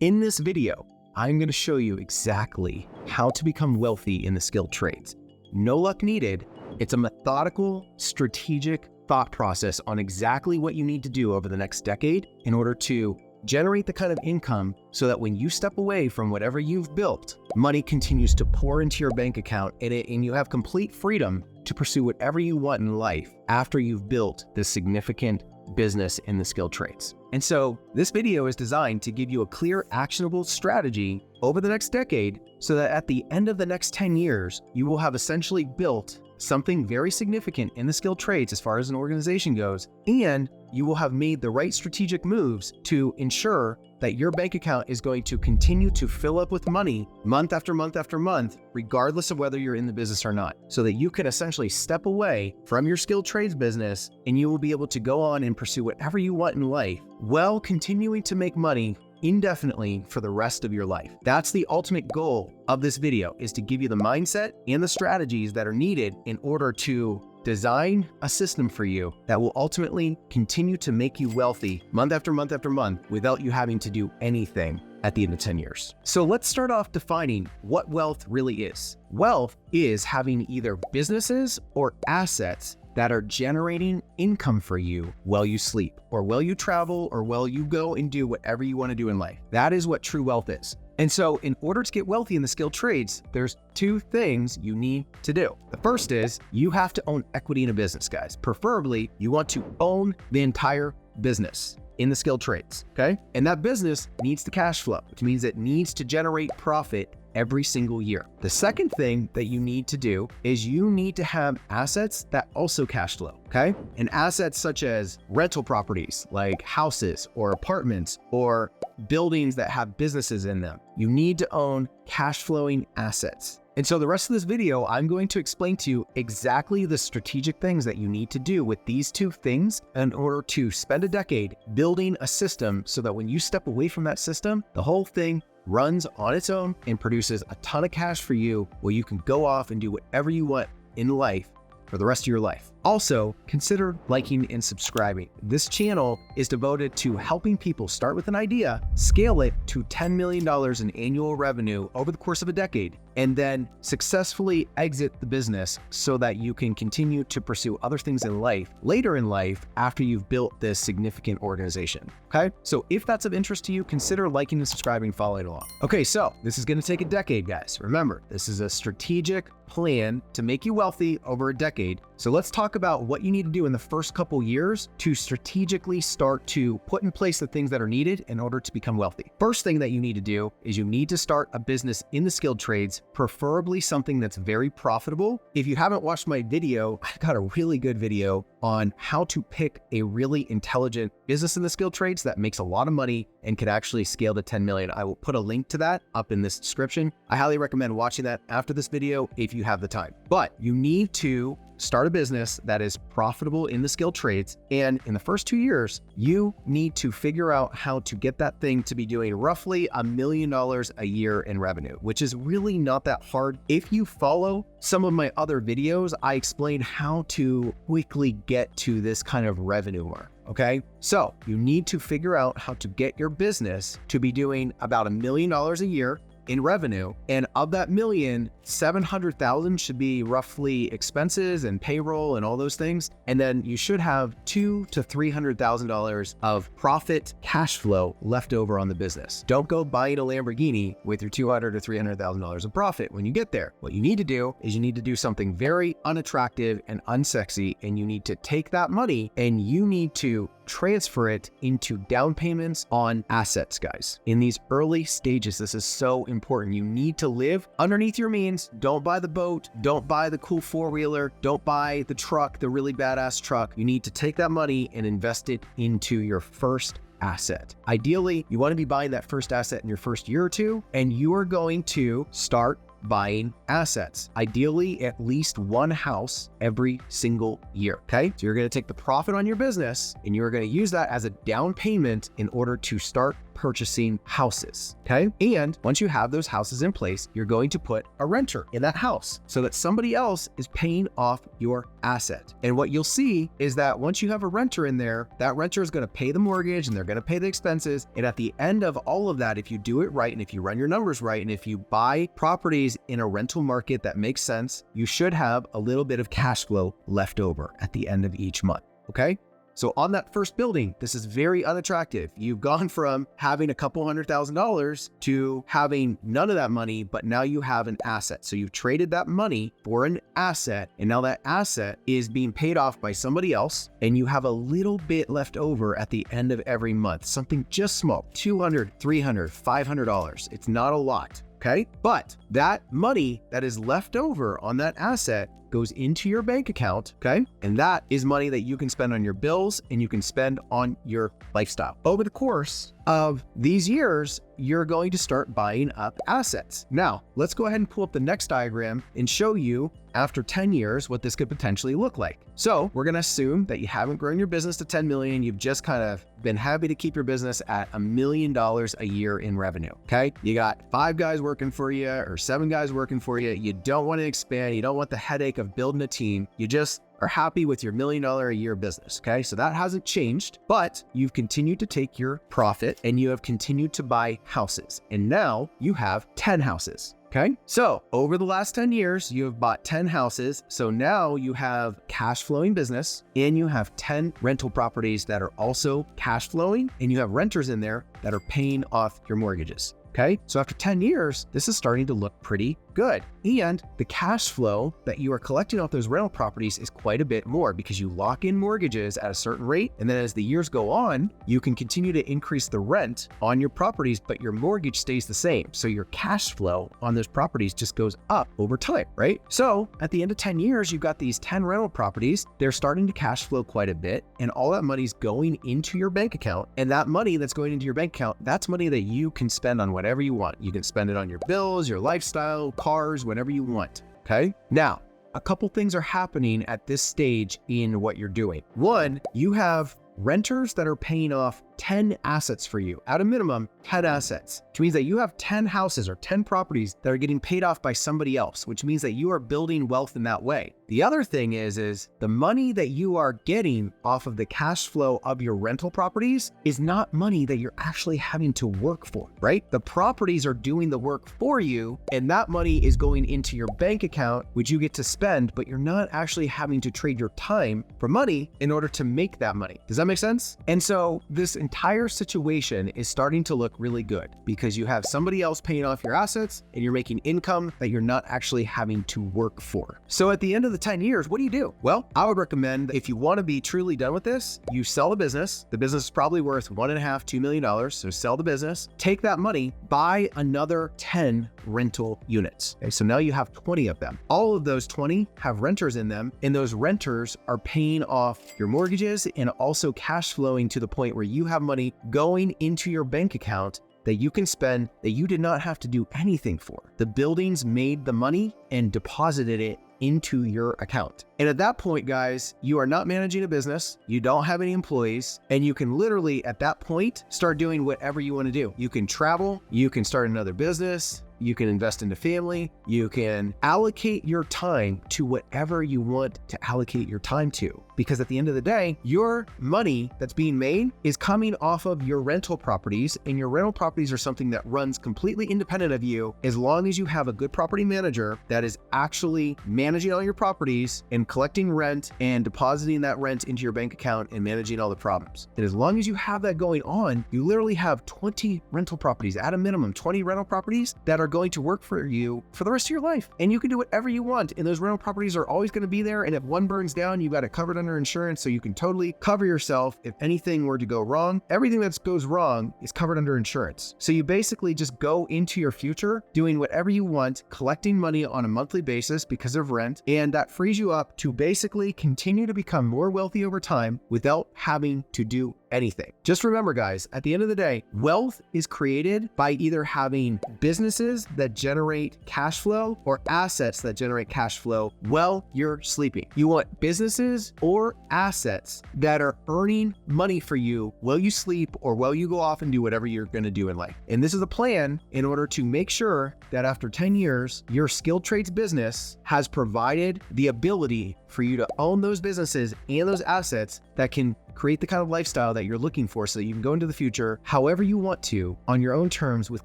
In this video, I'm going to show you exactly how to become wealthy in the skilled trades. No luck needed. It's a methodical, strategic thought process on exactly what you need to do over the next decade in order to generate the kind of income so that when you step away from whatever you've built, money continues to pour into your bank account and you have complete freedom to pursue whatever you want in life after you've built this significant business in the skilled trades. And so this video is designed to give you a clear, actionable strategy over the next decade so that at the end of the next 10 years, you will have essentially built something very significant in the skilled trades as far as an organization goes, and you will have made the right strategic moves to ensure that your bank account is going to continue to fill up with money month after month after month, regardless of whether you're in the business or not, so that you can essentially step away from your skilled trades business and you will be able to go on and pursue whatever you want in life while continuing to make money indefinitely for the rest of your life. That's the ultimate goal of this video, is to give you the mindset and the strategies that are needed in order to design a system for you that will ultimately continue to make you wealthy month after month after month without you having to do anything at the end of 10 years. So let's start off defining what wealth really is. Wealth is having either businesses or assets that are generating income for you while you sleep, or while you travel, or while you go and do whatever you want to do in life. That is what true wealth is. And so in order to get wealthy in the skilled trades, there's two things you need to do. The first is you have to own equity in a business, guys. Preferably, you want to own the entire business in the skilled trades, okay? And that business needs to cash flow, which means it needs to generate profit every single year. The second thing that you need to do is you need to have assets that also cash flow, okay? And assets such as rental properties like houses or apartments or buildings that have businesses in them. You need to own cash flowing assets. And so the rest of this video, I'm going to explain to you exactly the strategic things that you need to do with these two things in order to spend a decade building a system so that when you step away from that system, the whole thing runs on its own and produces a ton of cash for you where you can go off and do whatever you want in life for the rest of your life. Also, consider liking and subscribing. This channel is devoted to helping people start with an idea, scale it to $10 million in annual revenue over the course of a decade, and then successfully exit the business so that you can continue to pursue other things in life later in life after you've built this significant organization. Okay? So if that's of interest to you, consider liking and subscribing, following along. Okay, so this is going to take a decade, guys. Remember, this is a strategic plan to make you wealthy over a decade. So let's talk about what you need to do in the first couple years to strategically start to put in place the things that are needed in order to become wealthy. First thing that you need to do is you need to start a business in the skilled trades, preferably something that's very profitable. If you haven't watched my video, I've got a really good video on how to pick a really intelligent business in the skilled trades that makes a lot of money and can actually scale to 10 million. I will put a link to that up in this description. I highly recommend watching that after this video if you have the time. But you need to start a business that is profitable in the skilled trades. And in the first 2 years, you need to figure out how to get that thing to be doing roughly $1 million a year in revenue, which is really not that hard. If you follow some of my other videos, I explain how to quickly get to this kind of revenue mark. Okay, so you need to figure out how to get your business to be doing about $1 million a year in revenue. And of that million, 700,000 should be roughly expenses and payroll and all those things. And then you should have $200,000 to $300,000 of profit cash flow left over on the business. Don't go buying a Lamborghini with your $200,000 to $300,000 of profit when you get there. What you need to do is you need to do something very unattractive and unsexy, and you need to take that money and you need to transfer it into down payments on assets, guys. In these early stages, this is so important. You need to live underneath your means. Don't buy the boat. Don't buy the cool four-wheeler. Don't buy the truck, the really badass truck. You need to take that money and invest it into your first asset. Ideally, you want to be buying that first asset in your first year or two, and you are going to start buying assets, ideally at least one house every single year, okay? So you're gonna take the profit on your business and you're gonna use that as a down payment in order to start purchasing houses, okay? And once you have those houses in place, you're going to put a renter in that house so that somebody else is paying off your asset. And what you'll see is that once you have a renter in there, that renter is going to pay the mortgage and they're going to pay the expenses. And at the end of all of that, if you do it right and if you run your numbers right and if you buy properties in a rental market that makes sense, you should have a little bit of cash flow left over at the end of each month, okay? So on that first building, this is very unattractive. You've gone from having a couple $100,000 to having none of that money, but now you have an asset. So you've traded that money for an asset, and now that asset is being paid off by somebody else, and you have a little bit left over at the end of every month, something just small, $200, $300, $500. It's not a lot, okay? But that money that is left over on that asset goes into your bank account, okay? And that is money that you can spend on your bills and you can spend on your lifestyle. Over the course of these years, you're going to start buying up assets. Now, let's go ahead and pull up the next diagram and show you after 10 years what this could potentially look like. So we're gonna assume that you haven't grown your business to 10 million. You've just kind of been happy to keep your business at $1 million a year in revenue, okay? You got 5 guys working for you or 7 guys working for you. You don't want to expand. You don't want the headache of building a team. You just are happy with your $1 million a year business, okay? So that hasn't changed, but you've continued to take your profit and you have continued to buy houses. And now you have 10 houses. Okay, so over the last 10 years, you have bought 10 houses. So now you have cash flowing business and you have 10 rental properties that are also cash flowing, and you have renters in there that are paying off your mortgages. Okay, so after 10 years, this is starting to look pretty good. And the cash flow that you are collecting off those rental properties is quite a bit more because you lock in mortgages at a certain rate. And then as the years go on, you can continue to increase the rent on your properties, but your mortgage stays the same. So your cash flow on those properties just goes up over time, right? So at the end of 10 years, you've got these 10 rental properties. They're starting to cash flow quite a bit. And all that money's going into your bank account. And that money that's going into your bank account, that's money that you can spend on whatever you want. You can spend it on your bills, your lifestyle, cars, whatever you want, okay? Now, a couple things are happening at this stage in what you're doing. One, you have renters that are paying off 10 assets for you, at a minimum 10 assets, which means that you have 10 houses or 10 properties that are getting paid off by somebody else, which means that you are building wealth in that way. The other thing is the money that you are getting off of the cash flow of your rental properties is not money that you're actually having to work for, right? The properties are doing the work for you, and that money is going into your bank account, which you get to spend, but you're not actually having to trade your time for money in order to make that money. Does that make sense? And so this entire situation is starting to look really good because you have somebody else paying off your assets and you're making income that you're not actually having to work for. So at the end of the 10 years, what do you do? Well, I would recommend that if you want to be truly done with this, you sell the business. The business is probably worth $1.5, $2 million. So sell the business, take that money, buy another 10 rental units. Okay, so now you have 20 of them. All of those 20 have renters in them, and those renters are paying off your mortgages and also cash flowing to the point where you have money going into your bank account that you can spend that you did not have to do anything for. The buildings made the money and deposited it into your account. And at that point, guys, you are not managing a business, you don't have any employees, and you can literally at that point start doing whatever you want to do. You can travel, you can start another business, you can invest into family, you can allocate your time to whatever you want to allocate your time to. Because at the end of the day, your money that's being made is coming off of your rental properties, and your rental properties are something that runs completely independent of you as long as you have a good property manager that is actually managing all your properties and collecting rent and depositing that rent into your bank account and managing all the problems. And as long as you have that going on, you literally have 20 rental properties, at a minimum 20 rental properties that are going to work for you for the rest of your life. And you can do whatever you want. And those rental properties are always going to be there. And if one burns down, you got it covered under insurance. So you can totally cover yourself if anything were to go wrong. Everything that goes wrong is covered under insurance. So you basically just go into your future doing whatever you want, collecting money on a monthly basis because of rent. And that frees you up to basically continue to become more wealthy over time without having to do anything. Just remember, guys, at the end of the day, wealth is created by either having businesses that generate cash flow or assets that generate cash flow while you're sleeping. You want businesses or assets that are earning money for you while you sleep or while you go off and do whatever you're going to do in life. And this is a plan in order to make sure that after 10 years, your skilled trades business has provided the ability for you to own those businesses and those assets that can create the kind of lifestyle that you're looking for so that you can go into the future however you want to on your own terms with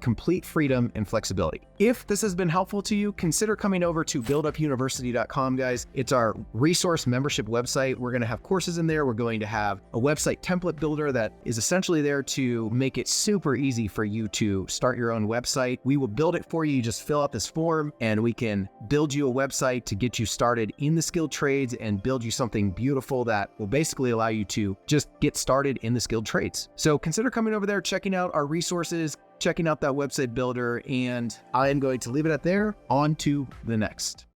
complete freedom and flexibility. If this has been helpful to you, consider coming over to buildumuniversity.com, guys. It's our resource membership website. We're going to have courses in there. We're going to have a website template builder that is essentially there to make it super easy for you to start your own website. We will build it for you. You just fill out this form and we can build you a website to get you started in the skilled trades and build you something beautiful that will basically allow you to just get started in the skilled trades. So consider coming over there, checking out our resources, checking out that website builder, and I am going to leave it at there. On to the next.